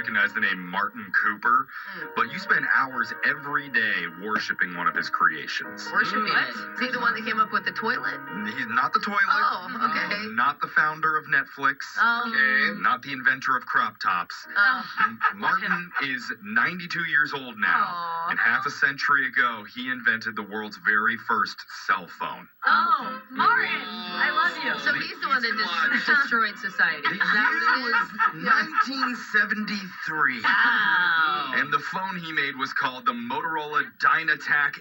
recognize the name Martin Cooper, but you spend hours every day worshiping one of his creations. Worshiping it? Is he the one that came up with the toilet? He's not the toilet. Oh, okay. Not the founder of Netflix. Oh. Okay. Not the inventor of crop tops. Oh. Martin is 92 years old now. Aw. And half a century ago, he invented the world's very first cell phone. Oh, Martin, I love you. So he's the one that destroyed society. Is that what it is? 1973. Wow. And the phone he made was called the Motorola Dynatac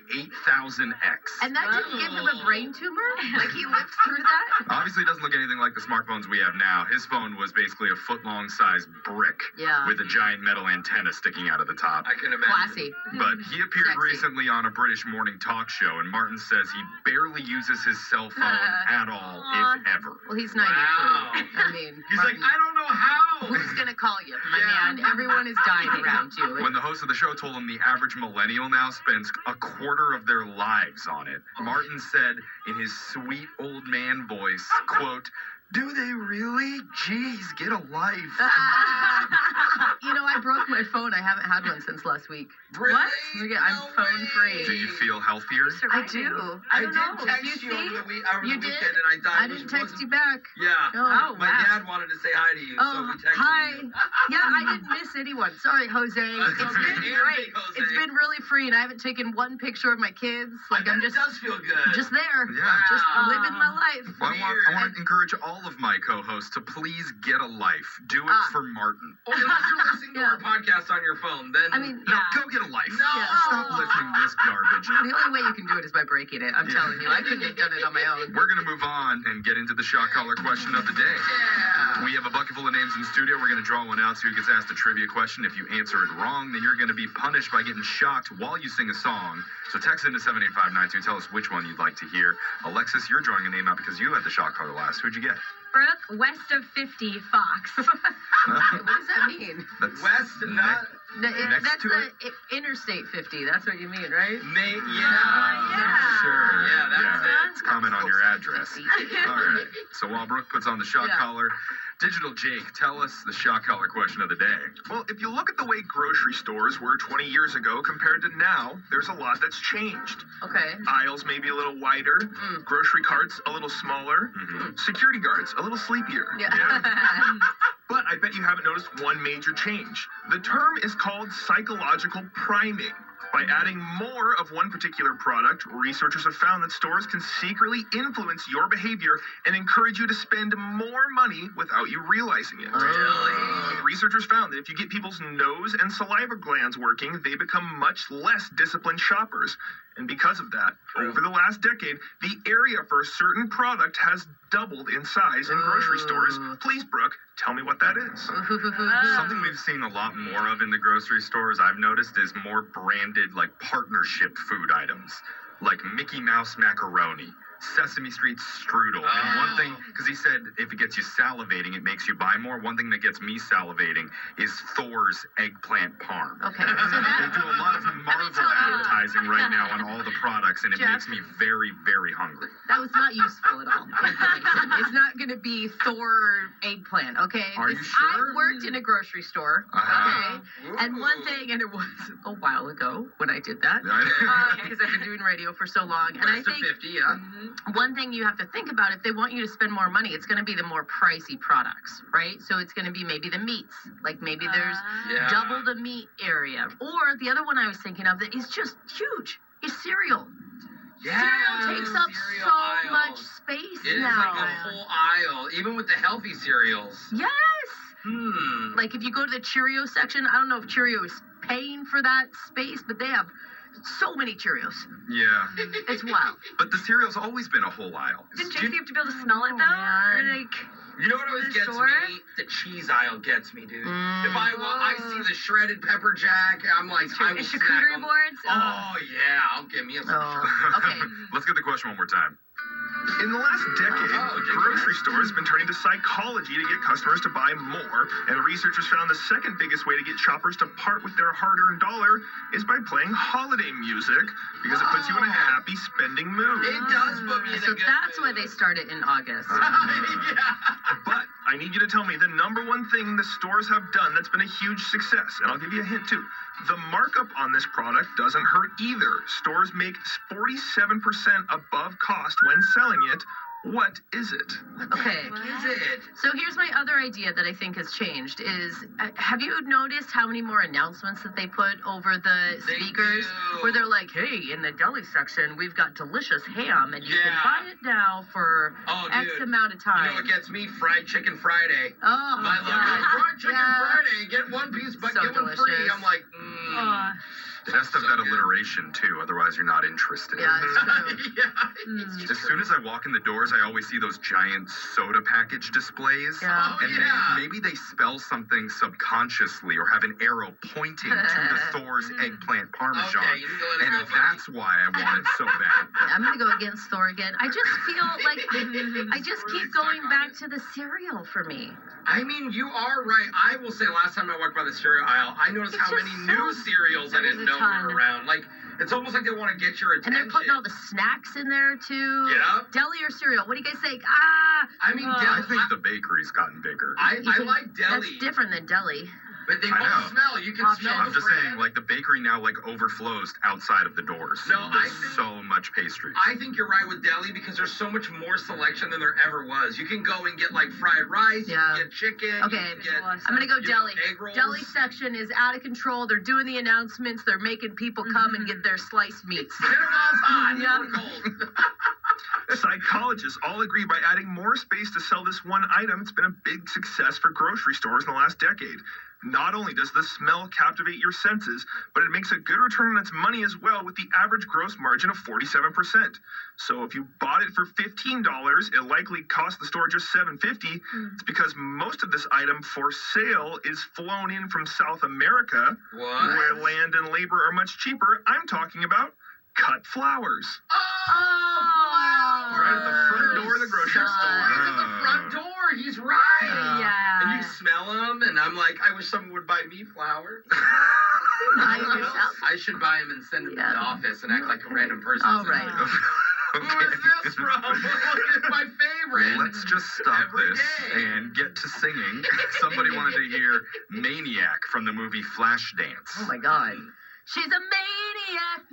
8000X. And that didn't give him a brain tumor? Like he lived through that? Obviously, it doesn't look anything like the smartphones we have now. His phone was basically a foot-long sized brick with a giant metal antenna sticking out of the top. I can imagine. Classy. But he appeared Sexy. recently on a British morning talk show, and Martin says he barely uses his cell phone at all, if ever. Well, he's 92. Wow. I mean, He's like, I don't know how. who's going to call you, my man? Everyone is dying around you. When the host of the show told him the average millennial now spends a quarter of their lives on it, Martin said in his sweet old man voice, quote, "Do they really? Jeez, get a life." You know, I broke my phone. I haven't had one since last week. Really? I'm phone free. Do you feel healthier? I do. I don't did know. text you over the You weekend, did? and I thought I didn't text you back. Yeah. Oh, My wow. dad wanted to say hi to you, so Oh, we texted hi. you. Yeah, I didn't miss anyone. Sorry, Jose. It's been okay. great. Jose. It's been really free, and I haven't taken one picture of my kids. Like, I'm It just does feel good. just there. Yeah. Just Wow. living my life. Well, I want to encourage all of my co-hosts to please get a life. Do it for Martin. Or unless you're listening to our podcast on your phone, then I mean, No, go get a life. No. Stop listening to this garbage. the only way you can do it is by breaking it. I'm telling you. I couldn't have done it on my own. We're going to move on and get into the shot collar question of the day. Yeah. We have a bucket full of names in the studio. We're going to draw one out so who gets asked a trivia question. If you answer it wrong, then you're going to be punished by getting shocked while you sing a song. So text into 78592. Tell us which one you'd like to hear. Alexis, you're drawing a name out because you had the shot collar last. Who'd you get? Brooke, west of 50, Fox. What does that mean? That's West, not... Next That's to the Interstate 50. That's what you mean, right? yeah. Sure. Yeah, that's it. It's comment on your address. All right. So while Brooke puts on the shot collar, Digital Jake, tell us the shot collar question of the day. Well, if you look at the way grocery stores were 20 years ago compared to now, there's a lot that's changed. Okay. Aisles maybe a little wider, grocery carts a little smaller, security guards a little sleepier. Yeah. But I bet you haven't noticed one major change. The term is called psychological priming. By adding more of one particular product, researchers have found that stores can secretly influence your behavior and encourage you to spend more money without you realizing it. Really? Researchers found that if you get people's nose and saliva glands working, they become much less disciplined shoppers. And because of that, over the last decade, the area for a certain product has doubled in size in grocery stores. Please, Brooke, tell me what that is. Something we've seen a lot more of in the grocery stores, I've noticed, is more branded, like, partnership food items. Like Mickey Mouse macaroni, Sesame Street strudel. And one thing, because he said if it gets you salivating, it makes you buy more. One thing that gets me salivating is Thor's eggplant parm. Okay. They do a lot of Marvel advertising right now on all the products, and it makes me very, very hungry. That was not useful at all. Information. It's not going to be Thor eggplant, okay? Are you sure? I worked in a grocery store, okay? And one thing, and it was a while ago when I did that, because I've been doing radio for so long. And I West of think 50, yeah. one thing you have to think about, if they want you to spend more money, it's going to be the more pricey products, right? So it's going to be maybe the meats. Like maybe there's double the meat area. Or the other one I was thinking of that is just huge is cereal. Yeah, Cereal takes up cereal so aisle. much space It is now. like a whole aisle, even with the healthy cereals. Yes. Hmm. Like if you go to the Cheerio section, I don't know if Cheerio is paying for that space, but they have so many Cheerios. Yeah. It's wild. But the cereal's always been a whole aisle. Didn't Jake have to be able to smell it, though? Or, man. like... You know what always the gets store? me? The cheese aisle gets me, dude. If I see the shredded pepper jack, I'm like, I will And snack charcuterie on- boards? Oh, yeah. I'll give me a Okay. Let's get the question one more time. In the last decade, grocery stores have been turning to psychology to get customers to buy more, and researchers found the second biggest way to get shoppers to part with their hard-earned dollar is by playing holiday music, because it puts you in a happy spending mood. It does put me in a So good that's why mood. they started in August. Yeah. But I need you to tell me the number one thing the stores have done that's been a huge success. And I'll give you a hint too. The markup on this product doesn't hurt either. Stores make 47% above cost when selling it. What is it? Okay. What is it? So here's my other idea that I think has changed is, have you noticed how many more announcements that they put over the speakers? Where they're like, hey, in the deli section, we've got delicious ham, and you can buy it now for X amount of time. You know what gets me? Fried Chicken Friday. Oh, my God. Fried Chicken Friday. Get one piece, but So get one free. delicious. I'm like, Best of that alliteration too, otherwise you're not interested. Yeah, it's true. As soon as I walk in the doors, I always see those giant soda package displays. Yeah. And maybe they spell something subconsciously or have an arrow pointing to the Thor's eggplant parmesan. Okay, you can go in And that's why I want it so bad. I'm gonna go against Thor again. I just feel like I just keep going back to the cereal for me. I mean, you are right. I will say, last time I walked by the cereal aisle, I noticed how many new cereals I didn't know were around. Like, it's almost like they want to get your attention. And they're putting all the snacks in there too. Yeah. Deli or cereal? What do you guys think? I mean, I think the bakery's gotten bigger. I like deli. That's different than deli. But they both smell. You can smell I'm just saying, like, the bakery now, like, overflows outside of the doors. No, There's so much pastries. I think you're right with deli because there's so much more selection than there ever was. You can go and get, like, fried rice, you can get chicken, Okay, you can get, I'm gonna go deli. egg rolls. Deli section is out of control. They're doing the announcements. They're making people come and get their sliced meats. Get them hot, Yeah. cold. Psychologists all agree by adding more space to sell this one item, it's been a big success for grocery stores in the last decade. Not only does the smell captivate your senses, but it makes a good return on its money as well with the average gross margin of 47%. So if you bought it for $15, it likely cost the store just $7.50. It's because most of this item for sale is flown in from South America, where land and labor are much cheaper. I'm talking about cut flowers. Right at the front door of the grocery store. Right at the front door. He's right. Yeah. And you smell them, and I'm like, I wish someone would buy me flowers. I should buy them and send them to the office and act like a random person. All right. Okay. Who is this from? It's my favorite. Let's just stop Every this day. and get to singing. Somebody wanted to hear Maniac from the movie Flashdance. Oh my God. She's a maniac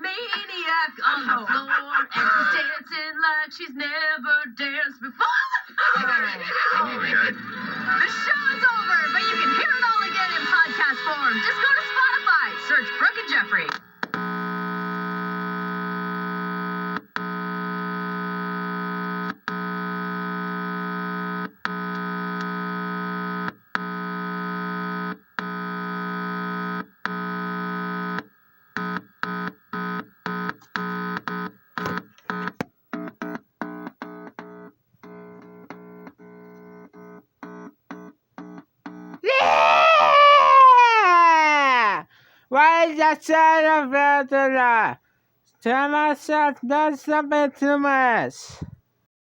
on the floor, and she's dancing like she's never danced before. Oh, yeah. The show is over, but you can hear it all again in podcast form. Just go to Spotify, search Brooke and Jeffrey. Yeah! Why is that sound of that? Tell myself, don't stop it too much.